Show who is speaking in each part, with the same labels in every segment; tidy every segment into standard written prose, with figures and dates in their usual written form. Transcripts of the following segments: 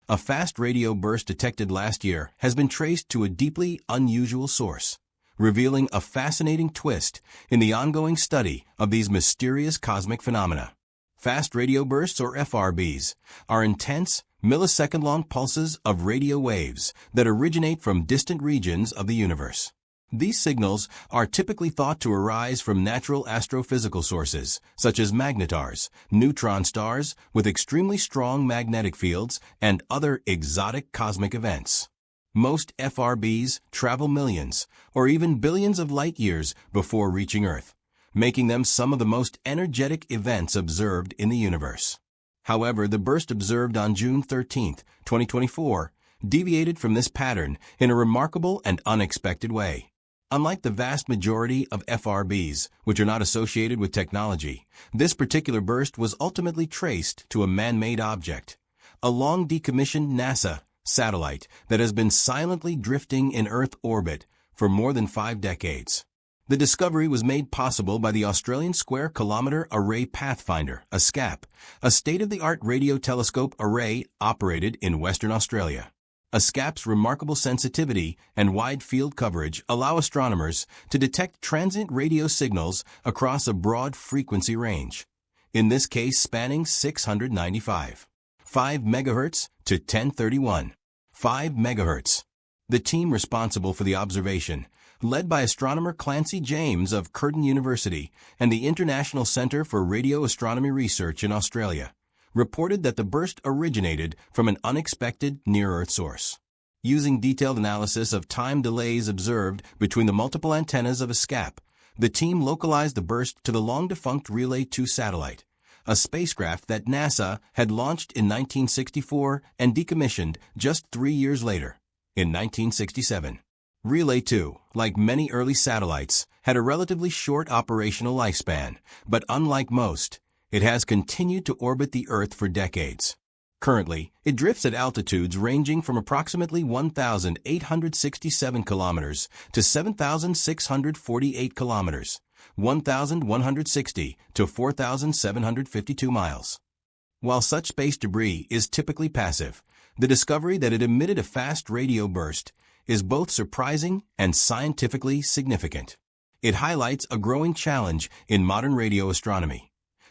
Speaker 1: a fast radio burst detected last year has been traced to a deeply unusual source, revealing a fascinating twist in the ongoing study of these mysterious cosmic phenomena. Fast radio bursts, or FRBs, are intense, millisecond-long pulses of radio waves that originate from distant regions of the universe. These signals are typically thought to arise from natural astrophysical sources, such as magnetars, neutron stars with extremely strong magnetic fields, and other exotic cosmic events. Most FRBs travel millions, or even billions of light-years before reaching Earth, making them some of the most energetic events observed in the universe. However, the burst observed on June 13, 2024, deviated from this pattern in a remarkable and unexpected way. Unlike the vast majority of FRBs, which are not associated with technology, this particular burst was ultimately traced to a man-made object, a long-decommissioned NASA satellite that has been silently drifting in Earth orbit for more than 5 decades. The discovery was made possible by the Australian Square Kilometre Array Pathfinder, a SCAP, a state-of-the-art radio telescope array operated in Western Australia. A SCAP's remarkable sensitivity and wide field coverage allow astronomers to detect transient radio signals across a broad frequency range, in this case spanning 695.5 MHz to 1031.5 MHz. The team responsible for the observation, led by astronomer Clancy James of Curtin University and the International Centre for Radio Astronomy Research in Australia, reported that the burst originated from an unexpected near-Earth source. Using detailed analysis of time delays observed between the multiple antennas of a SCAP, the team localized the burst to the long-defunct Relay 2 satellite, a spacecraft that NASA had launched in 1964 and decommissioned just 3 years later, in 1967. Relay 2, like many early satellites, had a relatively short operational lifespan, but unlike most, it has continued to orbit the Earth for decades. Currently, it drifts at altitudes ranging from approximately 1,867 kilometers to 7,648 kilometers, 1,160 to 4,752 miles. While such space debris is typically passive, the discovery that it emitted a fast radio burst is both surprising and scientifically significant. It highlights a growing challenge in modern radio astronomy,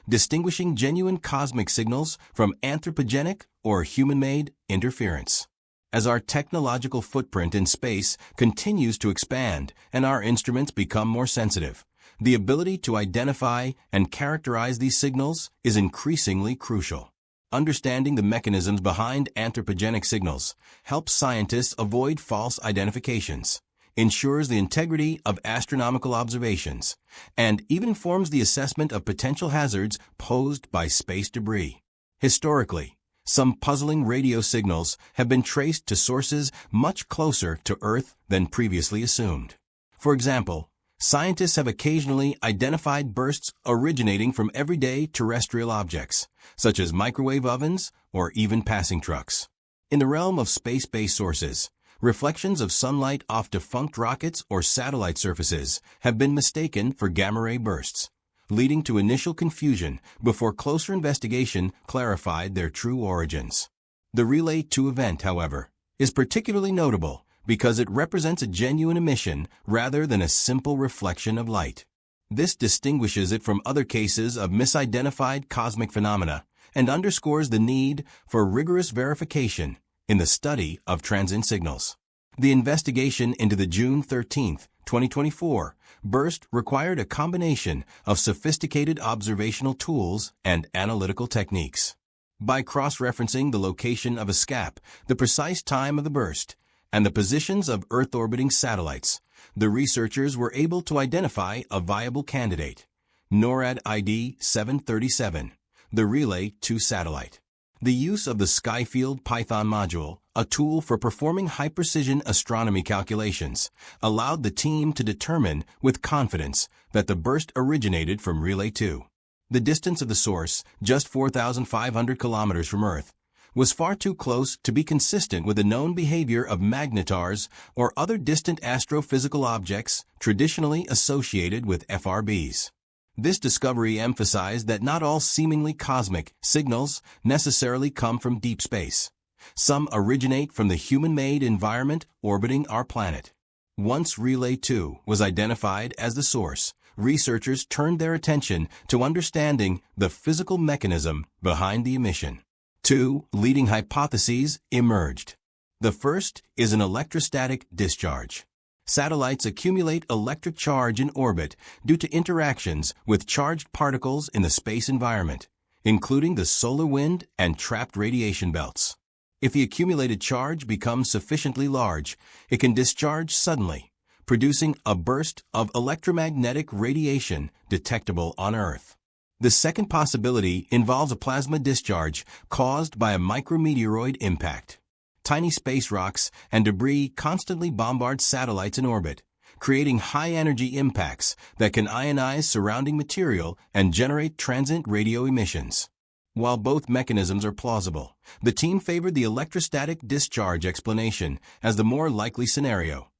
Speaker 1: distinguishing genuine cosmic signals from anthropogenic or human-made interference. As our technological footprint in space continues to expand and our instruments become more sensitive, the ability to identify and characterize these signals is increasingly crucial. Understanding the mechanisms behind anthropogenic signals helps scientists avoid false identifications, ensures the integrity of astronomical observations, and even informs the assessment of potential hazards posed by space debris. Historically, some puzzling radio signals have been traced to sources much closer to Earth than previously assumed. For example, scientists have occasionally identified bursts originating from everyday terrestrial objects, such as microwave ovens or even passing trucks. In the realm of space-based sources, reflections of sunlight off defunct rockets or satellite surfaces have been mistaken for gamma-ray bursts, leading to initial confusion before closer investigation clarified their true origins. The Relay 2 event, however, is particularly notable because it represents a genuine emission rather than a simple reflection of light. This distinguishes it from other cases of misidentified cosmic phenomena and underscores the need for rigorous verification in the study of transient signals. The investigation into the June 13, 2024, burst required a combination of sophisticated observational tools and analytical techniques. By cross-referencing the location of a SCAP, the precise time of the burst, and the positions of Earth-orbiting satellites, the researchers were able to identify a viable candidate, NORAD ID 737, the Relay 2 satellite. The use of the Skyfield Python module, a tool for performing high-precision astronomy calculations, allowed the team to determine with confidence that the burst originated from Relay 2. The distance of the source, just 4,500 kilometers from Earth, was far too close to be consistent with the known behavior of magnetars or other distant astrophysical objects traditionally associated with FRBs. This discovery emphasized that not all seemingly cosmic signals necessarily come from deep space. Some originate from the human-made environment orbiting our planet. Once Relay 2 was identified as the source, researchers turned their attention to understanding the physical mechanism behind the emission. Two leading hypotheses emerged. The first is an electrostatic discharge. Satellites accumulate electric charge in orbit due to interactions with charged particles in the space environment, including the solar wind and trapped radiation belts. If the accumulated charge becomes sufficiently large, it can discharge suddenly, producing a burst of electromagnetic radiation detectable on Earth. The second possibility involves a plasma discharge caused by a micrometeoroid impact. Tiny space rocks and debris constantly bombard satellites in orbit, creating high-energy impacts that can ionize surrounding material and generate transient radio emissions. While both mechanisms are plausible, the team favored the electrostatic discharge explanation as the more likely scenario,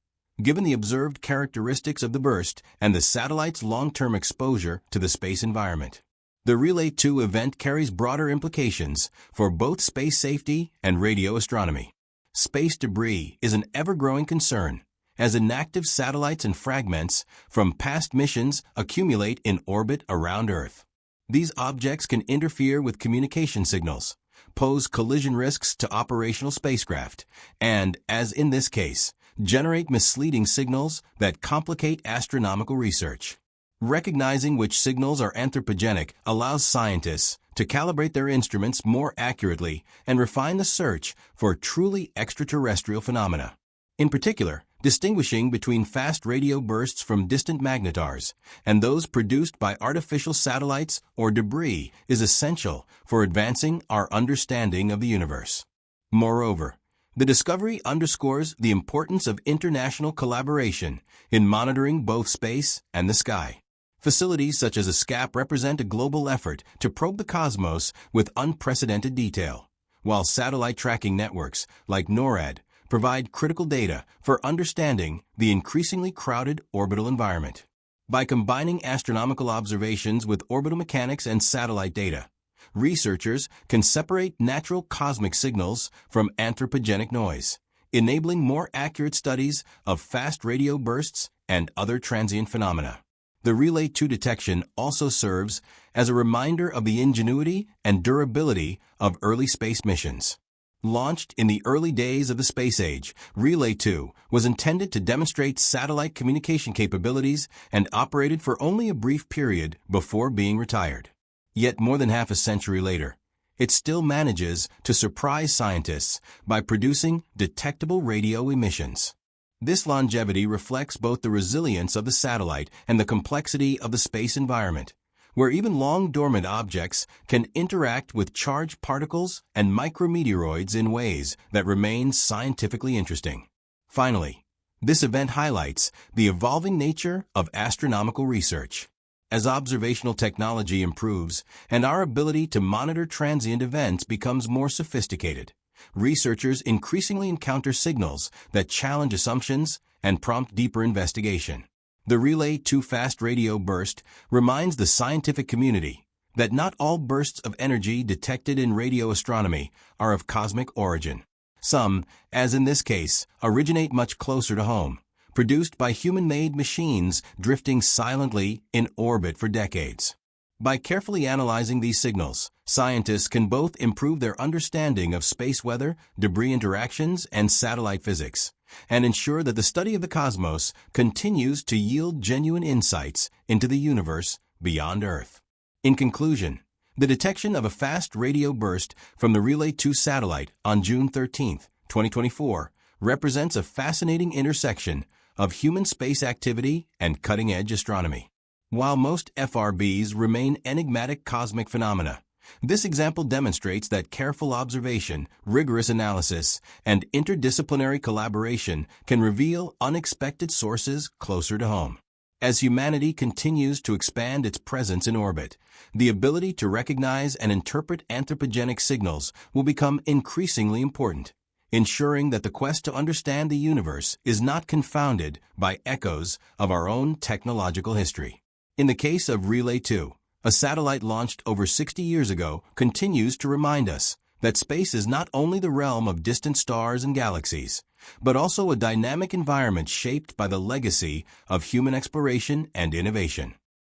Speaker 1: given the observed characteristics of the burst and the satellite's long-term exposure to the space environment. The Relay 2 event carries broader implications for both space safety and radio astronomy. Space debris is an ever-growing concern, as inactive satellites and fragments from past missions accumulate in orbit around Earth. These objects can interfere with communication signals, pose collision risks to operational spacecraft, and, as in this case, generate misleading signals that complicate astronomical research. Recognizing which signals are anthropogenic allows scientists to calibrate their instruments more accurately and refine the search for truly extraterrestrial phenomena. In particular, distinguishing between fast radio bursts from distant magnetars and those produced by artificial satellites or debris is essential for advancing our understanding of the universe. Moreover, the discovery underscores the importance of international collaboration in monitoring both space and the sky. Facilities such as ESCAP represent a global effort to probe the cosmos with unprecedented detail, while satellite tracking networks like NORAD provide critical data for understanding the increasingly crowded orbital environment. By combining astronomical observations with orbital mechanics and satellite data, researchers can separate natural cosmic signals from anthropogenic noise, enabling more accurate studies of fast radio bursts and other transient phenomena. The Relay 2 detection also serves as a reminder of the ingenuity and durability of early space missions. Launched in the early days of the space age, Relay 2 was intended to demonstrate satellite communication capabilities and operated for only a brief period before being retired. Yet more than half a century later, it still manages to surprise scientists by producing detectable radio emissions. This longevity reflects both the resilience of the satellite and the complexity of the space environment, where even long-dormant objects can interact with charged particles and micrometeoroids in ways that remain scientifically interesting. Finally, this event highlights the evolving nature of astronomical research. As observational technology improves and our ability to monitor transient events becomes more sophisticated, researchers increasingly encounter signals that challenge assumptions and prompt deeper investigation. The Relay 2 fast radio burst reminds the scientific community that not all bursts of energy detected in radio astronomy are of cosmic origin. Some, as in this case, originate much closer to home, produced by human-made machines drifting silently in orbit for decades. By carefully analyzing these signals, scientists can both improve their understanding of space weather, debris interactions, and satellite physics, and ensure that the study of the cosmos continues to yield genuine insights into the universe beyond Earth. In conclusion, the detection of a fast radio burst from the Relay 2 satellite on June 13, 2024, represents a fascinating intersection of human space activity and cutting-edge astronomy. While most FRBs remain enigmatic cosmic phenomena, this example demonstrates that careful observation, rigorous analysis, and interdisciplinary collaboration can reveal unexpected sources closer to home. As humanity continues to expand its presence in orbit, the ability to recognize and interpret anthropogenic signals will become increasingly important, ensuring that the quest to understand the universe is not confounded by echoes of our own technological history. In the case of Relay 2, a satellite launched over 60 years ago continues to remind us that space is not only the realm of distant stars and galaxies, but also a dynamic environment shaped by the legacy of human exploration and innovation.